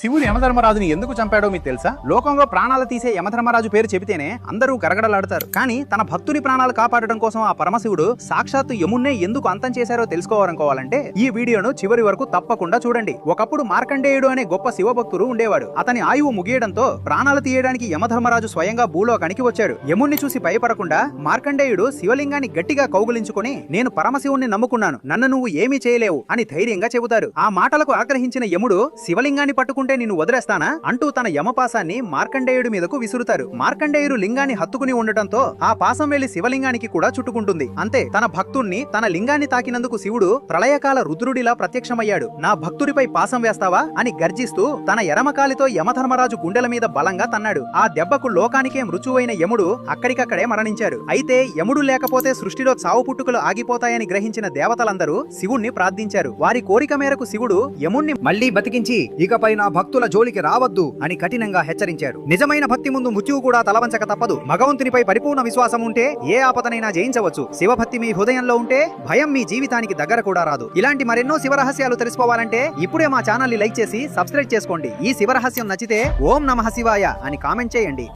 శివుడు యమధర్మరాజుని ఎందుకు చంపాడో మీకు తెలుసా? లోకంలో ప్రాణాలు తీసే యమధర్మరాజు పేరు చెబితేనే అందరూ గరగడలాడతారు. కానీ తన భక్తుని ప్రాణాలు కాపాడడం కోసం ఆ పరమశివుడు సాక్షాత్తు యమున్నే ఎందుకు అంతం చేశారో తెలుసుకోవాలనుకోవాలంటే ఈ వీడియోను చివరి వరకు తప్పకుండా చూడండి. ఒకప్పుడు మార్కండేయుడు అనే గొప్ప శివభక్తుడు ఉండేవాడు. అతని ఆయువు ముగియడంతో ప్రాణాలు తీయడానికి యమధర్మరాజు స్వయంగా భూలోకానికి వచ్చాడు. యముణ్ణి చూసి భయపడకుండా మార్కండేయుడు శివలింగాన్ని గట్టిగా కౌగులించుకొని, నేను పరమశివుణ్ణి నమ్ముకున్నాను, నన్ను నువ్వు ఏమీ చేయలేవు అని ధైర్యంగా చెబుతారు. ఆ మాటలకు ఆగ్రహించిన యముడు, శివలింగాన్ని పట్టుకుంటే నిన్ను వదిలేస్తానా అంటూ తన యమపాసాన్ని మార్కండేయుడి మీదకు విసురుతారు. మార్కండేయుడు లింగాన్ని హత్తుకుని ఉండటంతో ఆ పాసం వెళ్లి శివలింగానికి కూడా చుట్టుకుంటుంది. అంతే, తన భక్తుణ్ణి తన లింగాన్ని తాకినందుకు శివుడు ప్రళయకాల రుద్రుడిలా ప్రత్యక్షమయ్యాడు. నా భక్తుడిపై పాసం వేస్తావా అని గర్జిస్తూ తన ఎడమకాలితో యమధర్మరాజు గుండెల మీద బలంగా తన్నాడు. ఆ దెబ్బకు లోకానికే మృత్యువైన యముడు అక్కడికక్కడే మరణించారు. అయితే యముడు లేకపోతే సృష్టిలో చావు పుట్టుకలు ఆగిపోతాయని గ్రహించిన దేవతలందరూ శివుణ్ణి ప్రార్థించారు. వారి కోరిక మేరకు శివుడు యముణ్ణి మళ్లీ బతికించి, ఇకపై నా భక్తుల జోలికి రావద్దు అని కఠినంగా హెచ్చరించారు. నిజమైన భక్తి ముందు మృత్యువు కూడా తలవంచక తప్పదు. భగవంతునిపై పరిపూర్ణ విశ్వాసం ఉంటే ఏ ఆపదనైనా జయించవచ్చు. శివభక్తి మీ హృదయంలో ఉంటే భయం మీ జీవితానికి దగ్గర కూడా రాదు. ఇలాంటి మరెన్నో శివరహస్యాలు తెలుసుకోవాలంటే ఇప్పుడే మా ఛానల్ ని లైక్ చేసి సబ్స్క్రైబ్ చేసుకోండి. ఈ శివరహస్యం నచ్చితే ఓం నమః శివాయ అని కామెంట్ చేయండి.